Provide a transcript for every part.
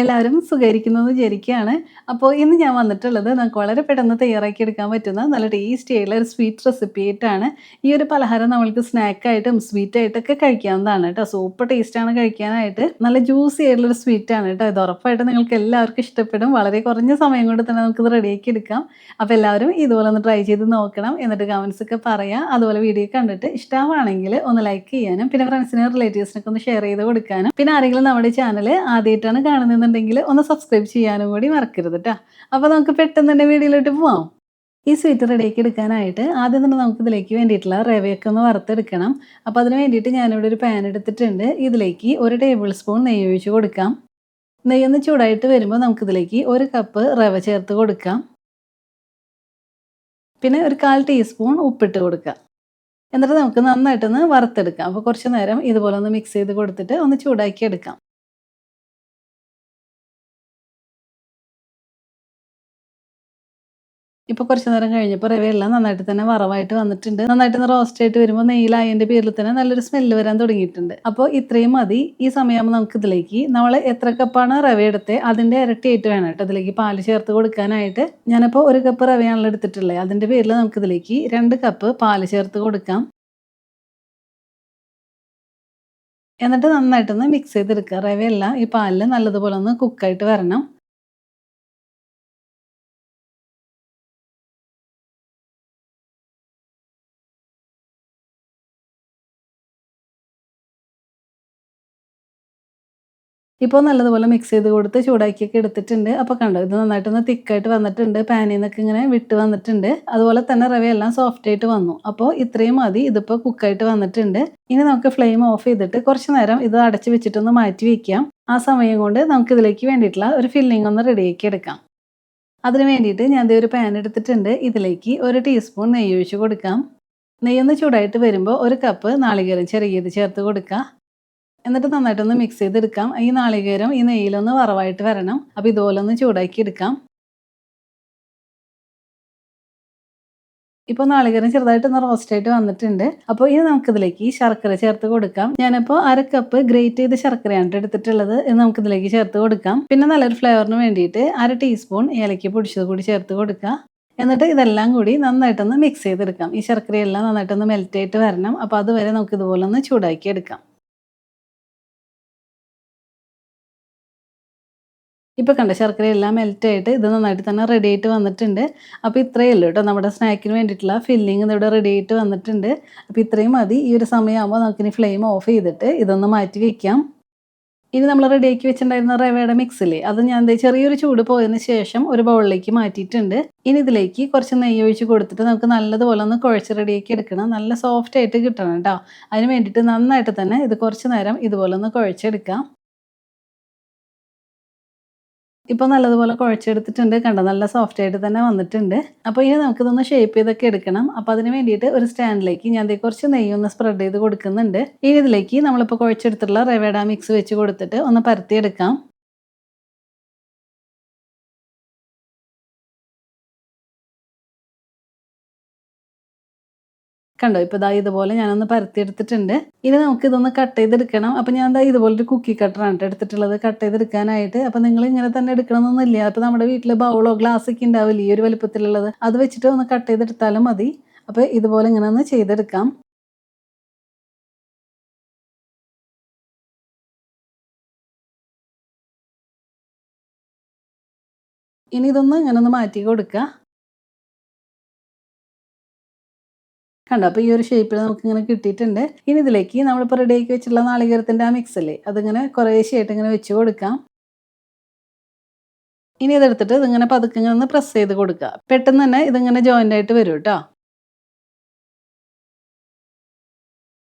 എല്ലാവരും സുഖായിരിക്കുന്നെന്ന് വിചാരിക്കുകയാണ്. അപ്പോൾ ഇന്ന് ഞാൻ വന്നിട്ടുള്ളത് നമുക്ക് വളരെ പെട്ടെന്ന് തയ്യാറാക്കിയെടുക്കാൻ പറ്റുന്ന നല്ല ടേസ്റ്റി ആയിട്ടുള്ള ഒരു സ്വീറ്റ് റെസിപ്പി ആയിട്ടാണ്. ഈ ഒരു പലഹാരം നമ്മൾക്ക് സ്നാക്കായിട്ടും സ്വീറ്റായിട്ടൊക്കെ കഴിക്കാവുന്നതാണ് കേട്ടോ. സൂപ്പർ ടേസ്റ്റാണ് കഴിക്കാനായിട്ട്. നല്ല ജ്യൂസി ആയിട്ടുള്ള ഒരു സ്വീറ്റാണ് കേട്ടോ. ഇത് ഉറപ്പായിട്ടും നിങ്ങൾക്ക് എല്ലാവർക്കും ഇഷ്ടപ്പെടും. വളരെ കുറഞ്ഞ സമയം കൊണ്ട് തന്നെ നമുക്കിത് റെഡിയാക്കി എടുക്കാം. അപ്പോൾ എല്ലാവരും ഇതുപോലെ ഒന്ന് ട്രൈ ചെയ്ത് നോക്കണം. എന്നിട്ട് കമൻസ് ഒക്കെ പറയാം. അതുപോലെ വീഡിയോ കണ്ടിട്ട് ഇഷ്ടമാണെങ്കിൽ ഒന്ന് ലൈക്ക് ചെയ്യാനും പിന്നെ ഫ്രണ്ട്സിനും റിലേറ്റീവ്സിനൊക്കെ ഒന്ന് ഷെയർ ചെയ്ത് കൊടുക്കാനും പിന്നെ ആരെങ്കിലും നമ്മുടെ ചാനൽ ആദ്യമായിട്ടാണ് കാണുന്നതെന്നുണ്ടെങ്കിൽ ഒന്ന് സബ്സ്ക്രൈബ് ചെയ്യാനും കൂടി മറക്കരുത് ട്ടോ. അപ്പോൾ നമുക്ക് പെട്ടെന്ന് തന്നെ വീഡിയോയിലോട്ട് പോവാം. ഈ സ്വീറ്റ് റെഡിയാക്കി എടുക്കാനായിട്ട് ആദ്യം തന്നെ നമുക്ക് ഇതിലേക്ക് വേണ്ടിയിട്ടുള്ള റവയൊക്കെ ഒന്ന് വറുത്തെടുക്കണം. അപ്പോൾ അതിന് വേണ്ടിയിട്ട് ഞാനിവിടെ ഒരു പാൻ എടുത്തിട്ടുണ്ട്. ഇതിലേക്ക് 1 ടേബിൾ സ്പൂൺ നെയ്യ് ഒഴിച്ച് കൊടുക്കാം. നെയ്യൊന്ന് ചൂടായിട്ട് വരുമ്പോൾ നമുക്കിതിലേക്ക് 1 കപ്പ് റവ ചേർത്ത് കൊടുക്കാം. പിന്നെ ഒരു 1/4 ടീസ്പൂൺ ഉപ്പിട്ട് കൊടുക്കാം. എന്നിട്ട് നമുക്ക് നന്നായിട്ടൊന്ന് വറുത്തെടുക്കാം. അപ്പോൾ കുറച്ച് നേരം ഇതുപോലെ ഒന്ന് മിക്സ് ചെയ്ത് കൊടുത്തിട്ട് ഒന്ന് ചൂടാക്കി എടുക്കാം. ഇപ്പോൾ കുറച്ച് നേരം കഴിഞ്ഞപ്പോൾ റവയെല്ലാം നന്നായിട്ട് തന്നെ വറവായിട്ട് വന്നിട്ടുണ്ട്. നന്നായിട്ടൊന്ന് റോസ്റ്റ് ആയിട്ട് വരുമ്പോൾ നെയ്യിലായതിൻ്റെ പേരിൽ തന്നെ നല്ലൊരു സ്മെല്ല് വരാൻ തുടങ്ങിയിട്ടുണ്ട്. അപ്പോൾ ഇത്രയും മതി. ഈ സമയമാകുമ്പോൾ നമുക്കിതിലേക്ക് നമ്മൾ എത്ര കപ്പാണ് റവ എടുത്തത് അതിൻ്റെ ഇരട്ടിയായിട്ട് വേണം കേട്ടോ ഇതിലേക്ക് പാല് ചേർത്ത് കൊടുക്കാനായിട്ട്. ഞാനിപ്പോൾ 1 കപ്പ് റവയാണല്ലോ എടുത്തിട്ടുള്ളത്. അതിൻ്റെ പേരിൽ നമുക്കിതിലേക്ക് 2 കപ്പ് പാല് ചേർത്ത് കൊടുക്കാം. എന്നിട്ട് നന്നായിട്ടൊന്ന് മിക്സ് ചെയ്തെടുക്കുക. റവയെല്ലാം ഈ പാലിൽ നല്ലതുപോലെ ഒന്ന് കുക്കായിട്ട് വരണം. ഇപ്പോൾ നല്ലതുപോലെ മിക്സ് ചെയ്ത് കൊടുത്ത് ചൂടാക്കിയൊക്കെ എടുത്തിട്ടുണ്ട്. അപ്പോൾ കണ്ടോ ഇത് നന്നായിട്ടൊന്ന് തിക്കായിട്ട് വന്നിട്ടുണ്ട്. പാനിൽ നിന്നൊക്കെ ഇങ്ങനെ വിട്ട് വന്നിട്ടുണ്ട്. അതുപോലെ തന്നെ റവയെല്ലാം സോഫ്റ്റ് ആയിട്ട് വന്നു. അപ്പോൾ ഇത്രയും മതി. ഇതിപ്പോൾ കുക്കായിട്ട് വന്നിട്ടുണ്ട്. ഇനി നമുക്ക് ഫ്ലെയിം ഓഫ് ചെയ്തിട്ട് കുറച്ച് നേരം ഇത് അടച്ച് വെച്ചിട്ടൊന്ന് മാറ്റി വയ്ക്കാം. ആ സമയം കൊണ്ട് നമുക്ക് ഇതിലേക്ക് വേണ്ടിയിട്ടുള്ള ഒരു ഫില്ലിംഗ് ഒന്ന് റെഡിയാക്കി എടുക്കാം. അതിന് വേണ്ടിയിട്ട് ഞാൻ ദേ ഒരു പാൻ എടുത്തിട്ടുണ്ട്. ഇതിലേക്ക് 1 ടീസ്പൂൺ നെയ്യ് ഒഴിച്ച് കൊടുക്കാം. നെയ്യൊന്ന് ചൂടായിട്ട് വരുമ്പോൾ 1 കപ്പ് നാളികേരം ചെറിയത് ചേർത്ത് കൊടുക്കുക. എന്നിട്ട് നന്നായിട്ടൊന്ന് മിക്സ് ചെയ്തെടുക്കാം. ഈ നാളികേരം ഈ നെയ്യിലൊന്ന് വറവായിട്ട് വരണം. അപ്പോൾ ഇതുപോലെ ഒന്ന് ചൂടാക്കി എടുക്കാം. ഇപ്പോൾ നാളികേരം ചെറുതായിട്ടൊന്ന് റോസ്റ്റായിട്ട് വന്നിട്ടുണ്ട്. അപ്പോൾ ഇനി നമുക്കിതിലേക്ക് ശർക്കര ചേർത്ത് കൊടുക്കാം. ഞാനിപ്പോൾ 1/2 കപ്പ് ഗ്രേറ്റ് ചെയ്ത ശർക്കരയാണ് എടുത്തിട്ടുള്ളത്. ഇത് നമുക്കിതിലേക്ക് ചേർത്ത് കൊടുക്കാം. പിന്നെ നല്ലൊരു ഫ്ലേവറിന് വേണ്ടിയിട്ട് 1/2 ടീസ്പൂൺ ഏലക്ക പൊടിച്ചത് കൂടി ചേർത്ത് കൊടുക്കുക. എന്നിട്ട് ഇതെല്ലാം കൂടി നന്നായിട്ടൊന്ന് മിക്സ് ചെയ്തെടുക്കാം. ഈ ശർക്കരയെല്ലാം നന്നായിട്ടൊന്ന് മെൽറ്റായിട്ട് വരണം. അപ്പോൾ അതുവരെ നമുക്ക് ഇതുപോലെ ഒന്ന് ചൂടാക്കി എടുക്കാം. ഇപ്പോൾ കണ്ടോ ശർക്കരയെല്ലാം മെൽറ്റായിട്ട് ഇത് നന്നായിട്ട് തന്നെ റെഡി ആയിട്ട് വന്നിട്ടുണ്ട്. അപ്പോൾ ഇത്രയേ ഉള്ളൂ കേട്ടോ നമ്മുടെ സ്നാക്കിന് വേണ്ടിയിട്ടുള്ള ഫില്ലിംഗ് ഇതിവിടെ റെഡി ആയിട്ട് വന്നിട്ടുണ്ട്. അപ്പോൾ ഇത്രയും മതി. ഈ ഒരു സമയമാകുമ്പോൾ നമുക്കിനി ഫ്ലെയിം ഓഫ് ചെയ്തിട്ട് ഇതൊന്ന് മാറ്റി വയ്ക്കാം. ഇനി നമ്മൾ റെഡിയാക്കി വെച്ചിട്ടുണ്ടായിരുന്ന റവയുടെ മിക്സില്ലേ അത് ഞാൻ ദേ ചെറിയൊരു ചൂട് പോയതിന് ശേഷം ഒരു ബൗളിലേക്ക് മാറ്റിയിട്ടുണ്ട്. ഇനി ഇതിലേക്ക് കുറച്ച് നെയ്യ് ഒഴിച്ച് കൊടുത്തിട്ട് നമുക്ക് നല്ലതുപോലെ ഒന്ന് കുഴച്ച് റെഡിയാക്കി എടുക്കണം. നല്ല സോഫ്റ്റ് ആയിട്ട് കിട്ടണം കേട്ടോ. അതിന് വേണ്ടിയിട്ട് നന്നായിട്ട് തന്നെ ഇത് കുറച്ച് നേരം ഇതുപോലെ ഒന്ന് കുഴച്ചെടുക്കാം. ഇപ്പോൾ നല്ലതുപോലെ കുഴച്ചെടുത്തിട്ടുണ്ട്. കണ്ടോ നല്ല സോഫ്റ്റ് ആയിട്ട് തന്നെ വന്നിട്ടുണ്ട്. അപ്പോൾ ഇനി നമുക്കിതൊന്ന് ഷേപ്പ് ചെയ്തൊക്കെ എടുക്കണം. അപ്പോൾ അതിന് വേണ്ടിയിട്ട് ഒരു സ്റ്റാൻഡിലേക്ക് ഞാൻ ദേ കുറച്ച് നെയ്യൊന്ന് സ്പ്രെഡ് ചെയ്ത് കൊടുക്കുന്നുണ്ട്. ഇനി ഇതിലേക്ക് നമ്മളിപ്പോൾ കുഴച്ചെടുത്തിട്ടുള്ള റവയുടെ മിക്സ് വെച്ച് കൊടുത്തിട്ട് ഒന്ന് പരത്തിയെടുക്കാം. കണ്ടോ ഇപ്പോൾ ദാ ഇതുപോലെ ഞാനൊന്ന് പരത്തിയെടുത്തിട്ടുണ്ട്. ഇനി നമുക്കിതൊന്ന് കട്ട് ചെയ്തെടുക്കണം. അപ്പോൾ ഞാൻ ദാ ഇതുപോലൊരു കുക്കി കട്ടറാണ് ട്ടോ എടുത്തിട്ടുള്ളത് കട്ട് ചെയ്തെടുക്കാനായിട്ട്. അപ്പോൾ നിങ്ങൾ ഇങ്ങനെ തന്നെ എടുക്കണമെന്നൊന്നുമില്ല. അപ്പോൾ നമ്മുടെ വീട്ടിൽ ബൗളോ ഗ്ലാസ്സൊക്കെ ഉണ്ടാവില്ലേ ഈ ഒരു വലുപ്പത്തിലുള്ളത് അത് വെച്ചിട്ട് ഒന്ന് കട്ട് ചെയ്തെടുത്താലും മതി. അപ്പോൾ ഇതുപോലെ ഇങ്ങനെ ഒന്ന് ചെയ്തെടുക്കാം. ഇനി ഇതൊന്ന് ഇങ്ങനെ ഒന്ന് മാറ്റി കൊടുക്കുക. കണ്ടോ അപ്പോൾ ഈ ഒരു ഷേപ്പിൽ നമുക്കിങ്ങനെ കിട്ടിയിട്ടുണ്ട്. ഇനി ഇതിലേക്ക് നമ്മളിപ്പോൾ റെഡിയാക്കി വെച്ചിട്ടുള്ള നാളികേരത്തിൻ്റെ ആ മിക്സല്ലേ അതിങ്ങനെ കുറേശ്ശെയായിട്ട് ഇങ്ങനെ വെച്ച് കൊടുക്കാം. ഇനി ഇതെടുത്തിട്ട് ഇതിങ്ങനെ പതുക്കെ ഇങ്ങനെ ഒന്ന് പ്രസ് ചെയ്ത് കൊടുക്കുക. പെട്ടെന്ന് തന്നെ ഇതിങ്ങനെ ജോയിൻ്റ് ആയിട്ട് വരും കേട്ടോ.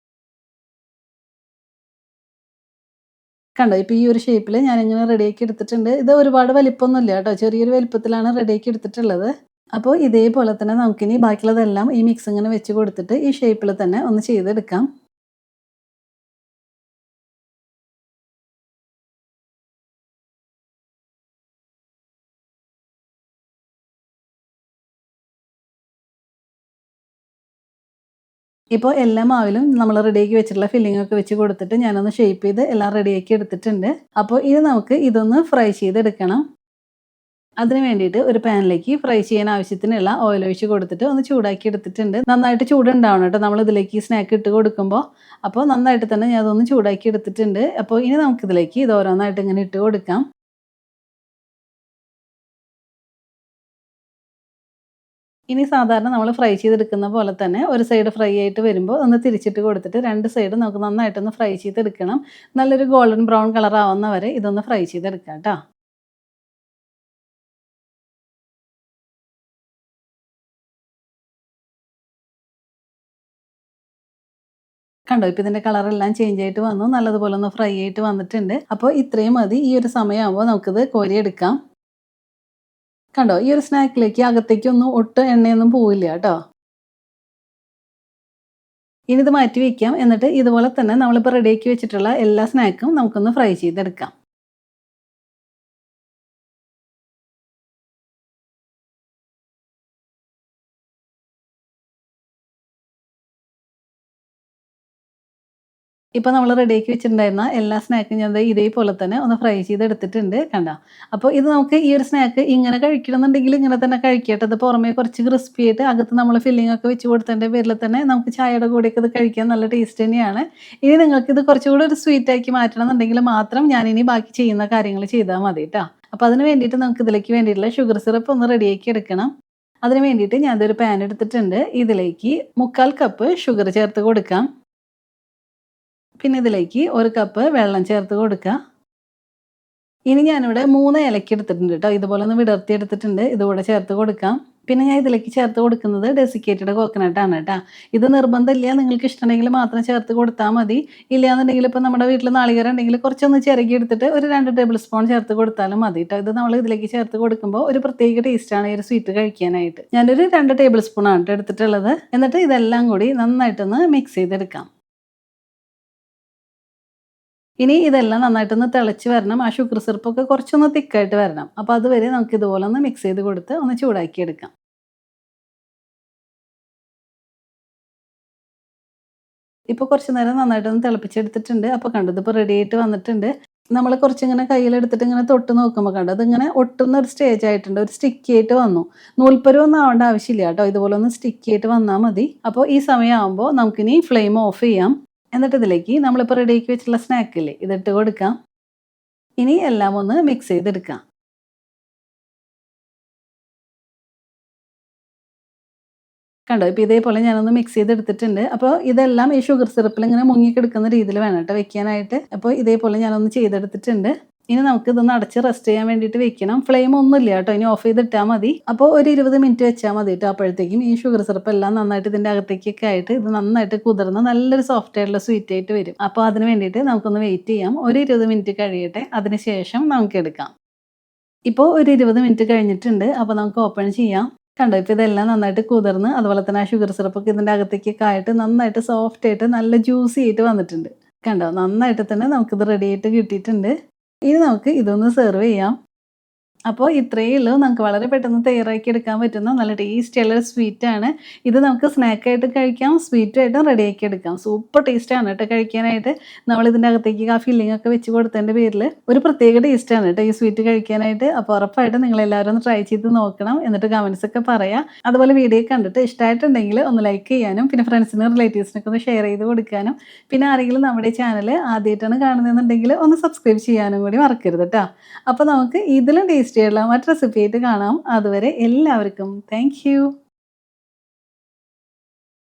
കണ്ടോ ഇപ്പോൾ ഈ ഒരു ഷേപ്പിൽ ഞാനിങ്ങനെ റെഡിയാക്കി എടുത്തിട്ടുണ്ട്. ഇത് ഒരുപാട് വലിപ്പമൊന്നുമില്ല കേട്ടോ. ചെറിയൊരു വലിപ്പത്തിലാണ് റെഡിയാക്കി എടുത്തിട്ടുള്ളത്. അപ്പോൾ ഇതേപോലെ തന്നെ നമുക്കിനി ബാക്കിയുള്ളതെല്ലാം ഈ മിക്സ് ഇങ്ങനെ വെച്ച് കൊടുത്തിട്ട് ഈ ഷേപ്പിൽ തന്നെ ഒന്ന് ചെയ്തെടുക്കാം. ഇപ്പോൾ എല്ലാ മാവിലും നമ്മൾ റെഡിയാക്കി വെച്ചിട്ടുള്ള ഫില്ലിംഗ് ഒക്കെ വെച്ച് കൊടുത്തിട്ട് ഞാനൊന്ന് ഷേപ്പ് ചെയ്ത് എല്ലാം റെഡിയാക്കി എടുത്തിട്ടുണ്ട്. അപ്പോൾ ഇനി നമുക്ക് ഇതൊന്ന് ഫ്രൈ ചെയ്തെടുക്കണം. അതിന് വേണ്ടിയിട്ട് ഒരു പാനിലേക്ക് ഫ്രൈ ചെയ്യാൻ ആവശ്യത്തിനുള്ള ഓയിൽ ഒഴിച്ച് കൊടുത്തിട്ട് ഒന്ന് ചൂടാക്കി എടുത്തിട്ടുണ്ട്. നന്നായിട്ട് ചൂടുണ്ടാവണം കേട്ടോ നമ്മൾ ഇതിലേക്ക് സ്നാക്ക് ഇട്ട് കൊടുക്കുമ്പോൾ. അപ്പോൾ നന്നായിട്ട് തന്നെ ഞാൻ അതൊന്ന് ചൂടാക്കി എടുത്തിട്ടുണ്ട്. അപ്പോൾ ഇനി നമുക്കിതിലേക്ക് ഇത് ഓരോന്നായിട്ട് ഇങ്ങനെ ഇട്ട് കൊടുക്കാം. ഇനി സാധാരണ നമ്മൾ ഫ്രൈ ചെയ്തെടുക്കുന്ന പോലെ തന്നെ ഒരു സൈഡ് ഫ്രൈ ആയിട്ട് വരുമ്പോൾ ഒന്ന് തിരിച്ചിട്ട് കൊടുത്തിട്ട് രണ്ട് സൈഡ് നമുക്ക് നന്നായിട്ടൊന്ന് ഫ്രൈ ചെയ്തെടുക്കണം. നല്ലൊരു ഗോൾഡൻ ബ്രൗൺ കളർ ആവുന്ന വരെ ഇതൊന്ന് ഫ്രൈ ചെയ്തെടുക്കാം കേട്ടോ. കണ്ടോ ഇപ്പോൾ ഇതിൻ്റെ കളറെല്ലാം ചേഞ്ച് ആയിട്ട് വന്നു. നല്ലതുപോലെ ഒന്ന് ഫ്രൈ ആയിട്ട് വന്നിട്ടുണ്ട്. അപ്പോൾ ഇത്രയും മതി. ഈ ഒരു സമയമാകുമ്പോൾ നമുക്കിത് കോരിയെടുക്കാം. കണ്ടോ ഈ ഒരു സ്നാക്കിലേക്ക് അകത്തേക്കൊന്നും ഒട്ടും എണ്ണയൊന്നും പോവില്ല കേട്ടോ. ഇനി ഇത് മാറ്റി വയ്ക്കാം. എന്നിട്ട് ഇതുപോലെ തന്നെ നമ്മളിപ്പോൾ റെഡിയാക്കി വെച്ചിട്ടുള്ള എല്ലാ സ്നാക്കും നമുക്കൊന്ന് ഫ്രൈ ചെയ്തെടുക്കാം. ഇപ്പോൾ നമ്മൾ റെഡിയാക്കി വെച്ചിട്ടുണ്ടായിരുന്ന എല്ലാ സ്നാക്കും ഞാൻ ദേ ഇതേപോലെ തന്നെ ഒന്ന് ഫ്രൈ ചെയ്തെടുത്തിട്ടുണ്ട്. കണ്ടോ? അപ്പോൾ ഇത് നമുക്ക് ഈ ഒരു സ്നാക്ക് ഇങ്ങനെ കഴിക്കണമെന്നുണ്ടെങ്കിൽ ഇങ്ങനെ തന്നെ കഴിക്കട്ടെ. ഇത് പുറമേ കുറച്ച് ക്രിസ്പി ആയിട്ട് അകത്ത് നമ്മൾ ഫില്ലിംഗ് ഒക്കെ വെച്ച് കൊടുത്തതിൻ്റെ പേരിൽ തന്നെ നമുക്ക് ചായയുടെ കൂടെയൊക്കെ ഇത് കഴിക്കാൻ നല്ല ടേസ്റ്റ് തന്നെയാണ്. ഇനി നിങ്ങൾക്കിത് കുറച്ചുകൂടി ഒരു സ്വീറ്റാക്കി മാറ്റണം എന്നുണ്ടെങ്കിൽ മാത്രം ഞാനിനി ബാക്കി ചെയ്യുന്ന കാര്യങ്ങൾ ചെയ്താൽ മതി കേട്ടോ. അപ്പോൾ അതിന് വേണ്ടിയിട്ട് നമുക്ക് ഇതിലേക്ക് വേണ്ടിയിട്ടുള്ള ഷുഗർ സിറപ്പ് ഒന്ന് റെഡിയാക്കി എടുക്കണം. അതിന് വേണ്ടിയിട്ട് ഞാനൊരു പാൻ എടുത്തിട്ടുണ്ട്. ഇതിലേക്ക് 1/4 കപ്പ് ഷുഗർ ചേർത്ത് കൊടുക്കാം. പിന്നെ ഇതിലേക്ക് 1 കപ്പ് വെള്ളം ചേർത്ത് കൊടുക്കുക. ഇനി ഞാനിവിടെ 3 ഏലക്ക എടുത്തിട്ടുണ്ട് കേട്ടോ. ഇതുപോലെ ഒന്ന് വിടർത്തി എടുത്തിട്ടുണ്ട്. ഇതുകൂടെ ചേർത്ത് കൊടുക്കാം. പിന്നെ ഞാൻ ഇതിലേക്ക് ചേർത്ത് കൊടുക്കുന്നത് ഡെസിക്കേറ്റഡ് കോക്കനട്ട് ആണ് കേട്ടോ. ഇത് നിർബന്ധമില്ല, നിങ്ങൾക്ക് ഇഷ്ടമുണ്ടെങ്കിൽ മാത്രം ചേർത്ത് കൊടുത്താൽ മതി. ഇല്ലയെന്നുണ്ടെങ്കിൽ ഇപ്പോൾ നമ്മുടെ വീട്ടിൽ നാളികേരം ഉണ്ടെങ്കിൽ കുറച്ചൊന്ന് ചിരകി എടുത്തിട്ട് ഒരു 2 ടേബിൾ സ്പൂൺ ചേർത്ത് കൊടുത്താലും മതി കേട്ടോ. ഇത് നമ്മൾ ഇതിലേക്ക് ചേർത്ത് കൊടുക്കുമ്പോൾ ഒരു പ്രത്യേക ടേസ്റ്റാണ് ഈ ഒരു സ്വീറ്റ് കഴിക്കാനായിട്ട്. ഞാനൊരു 2 ടേബിൾ സ്പൂൺ ആണ് കേട്ടോ എടുത്തിട്ടുള്ളത്. എന്നിട്ട് ഇതെല്ലാം കൂടി നന്നായിട്ടൊന്ന് മിക്സ് ചെയ്തെടുക്കാം. ഇനി ഇതെല്ലാം നന്നായിട്ടൊന്ന് തിളച്ച് വരണം. ആ ഷുഗർ സിറപ്പൊക്കെ കുറച്ചൊന്ന് തിക്കായിട്ട് വരണം. അപ്പോൾ അതുവരെ നമുക്ക് ഇതുപോലെ ഒന്ന് മിക്സ് ചെയ്ത് കൊടുത്ത് ഒന്ന് ചൂടാക്കി എടുക്കാം. ഇപ്പോൾ കുറച്ച് നേരം നന്നായിട്ടൊന്ന് തിളപ്പിച്ചെടുത്തിട്ടുണ്ട്. അപ്പോൾ കണ്ടത് ഇപ്പോൾ റെഡി ആയിട്ട് വന്നിട്ടുണ്ട്. നമ്മൾ കുറച്ചിങ്ങനെ കയ്യിലെടുത്തിട്ട് ഇങ്ങനെ തൊട്ട് നോക്കുമ്പോൾ കണ്ടോ അതിങ്ങനെ ഒട്ടുന്ന ഒരു സ്റ്റേജ് ആയിട്ടുണ്ട്. ഒരു സ്റ്റിക്കി ആയിട്ട് വന്നു. നൂൽപ്പരുവൊന്നും ആവേണ്ട ആവശ്യമില്ല കേട്ടോ. ഇതുപോലെ ഒന്ന് സ്റ്റിക്കി ആയിട്ട് വന്നാൽ മതി. അപ്പോൾ ഈ സമയമാകുമ്പോൾ നമുക്കിനി ഫ്ലെയിം ഓഫ് ചെയ്യാം. എന്നിട്ട് ഇതിലേക്ക് നമ്മളിപ്പോൾ റെഡിയാക്കി വെച്ചിട്ടുള്ള സ്നാക്കില്ലേ ഇതിട്ട് കൊടുക്കാം. ഇനി എല്ലാം ഒന്ന് മിക്സ് ചെയ്തെടുക്കാം. കണ്ടോ ഇപ്പോൾ ഇതേപോലെ ഞാനൊന്ന് മിക്സ് ചെയ്തെടുത്തിട്ടുണ്ട്. അപ്പോൾ ഇതെല്ലാം ഈ ഷുഗർ സിറപ്പിൽ ഇങ്ങനെ മുങ്ങിക്കിടക്കുന്ന രീതിയിൽ വേണം കേട്ടോ വെക്കാനായിട്ട്. അപ്പോൾ ഇതേപോലെ ഞാനൊന്ന് ചെയ്തെടുത്തിട്ടുണ്ട്. ഇനി നമുക്ക് ഇതൊന്ന് അടച്ച് റെസ്റ്റ് ചെയ്യാൻ വേണ്ടിയിട്ട് വെക്കണം. ഫ്ലെയിം ഒന്നുമില്ല കേട്ടോ, ഇനി ഓഫ് ചെയ്തിട്ടാൽ മതി. അപ്പോൾ ഒരു 20 മിനിറ്റ് വെച്ചാൽ മതി കേട്ടോ. അപ്പോഴത്തേക്കും ഈ ഷുഗർ സിറപ്പ് എല്ലാം നന്നായിട്ട് ഇതിൻ്റെ അകത്തേക്കൊക്കെ ആയിട്ട് ഇത് നന്നായിട്ട് കുതിർന്ന് നല്ലൊരു സോഫ്റ്റ് ആയിട്ടുള്ള സ്വീറ്റ് ആയിട്ട് വരും. അപ്പോൾ അതിന് വേണ്ടിയിട്ട് നമുക്കൊന്ന് വെയിറ്റ് ചെയ്യാം. ഒരു 20 മിനിറ്റ് കഴിയട്ടെ, അതിന് ശേഷം നമുക്ക് എടുക്കാം. ഇപ്പോൾ ഒരു 20 മിനിറ്റ് കഴിഞ്ഞിട്ടുണ്ട്. അപ്പോൾ നമുക്ക് ഓപ്പൺ ചെയ്യാം. കണ്ടോ ഇപ്പോൾ ഇതെല്ലാം നന്നായിട്ട് കുതിർന്ന് അതുപോലെ തന്നെ ആ ഷുഗർ സിറപ്പൊക്കെ ഇതിൻ്റെ അകത്തേക്കൊക്കെ ആയിട്ട് നന്നായിട്ട് സോഫ്റ്റ് ആയിട്ട് നല്ല ജ്യൂസി ആയിട്ട് വന്നിട്ടുണ്ട്. കണ്ടോ നന്നായിട്ട് തന്നെ നമുക്കിത് റെഡി ആയിട്ട് കിട്ടിയിട്ടുണ്ട്. ഇനി നമുക്ക് ഇതൊന്ന് സെർവ് ചെയ്യാം. അപ്പോൾ ഇത്രയേ ഉള്ളൂ. നമുക്ക് വളരെ പെട്ടെന്ന് തയ്യാറാക്കി എടുക്കാൻ പറ്റുന്ന നല്ല ടേസ്റ്റി ഉള്ള സ്വീറ്റാണ്. ഇത് നമുക്ക് സ്നാക്കായിട്ട് കഴിക്കാം, സ്വീറ്റായിട്ടും റെഡിയാക്കി എടുക്കാം. സൂപ്പർ ടേസ്റ്റാണ് കേട്ടോ കഴിക്കാനായിട്ട്. നമ്മളിതിൻ്റെ അകത്തേക്ക് ആ ഫില്ലിംഗ് ഒക്കെ വെച്ച് കൊടുത്തതിൻ്റെ പേരിൽ ഒരു പ്രത്യേക ടേസ്റ്റാണ് കേട്ടോ ഈ സ്വീറ്റ് കഴിക്കാനായിട്ട്. അപ്പോൾ ഉറപ്പായിട്ടും നിങ്ങളെല്ലാവരും ഒന്ന് ട്രൈ ചെയ്ത് നോക്കണം. എന്നിട്ട് കമൻസ് ഒക്കെ പറയാം. അതുപോലെ വീഡിയോ കണ്ടിട്ട് ഇഷ്ടമായിട്ടുണ്ടെങ്കിൽ ഒന്ന് ലൈക്ക് ചെയ്യാനും പിന്നെ ഫ്രണ്ട്സിനും റിലേറ്റീവ്സിനൊക്കെ ഒന്ന് ഷെയർ ചെയ്ത് കൊടുക്കാനും പിന്നെ ആരെങ്കിലും നമ്മുടെ ചാനൽ ആദ്യമായിട്ടാണ് കാണുന്നതെന്നുണ്ടെങ്കിൽ ഒന്ന് സബ്സ്ക്രൈബ് ചെയ്യാനും കൂടി മറക്കരുത് കേട്ടോ. അപ്പോൾ നമുക്ക് ഇതിലും ടേസ്റ്റി ആയിട്ടുള്ള മറ്റു റെസിപ്പി ആയിട്ട് കാണാം. അതുവരെ എല്ലാവർക്കും താങ്ക് യു.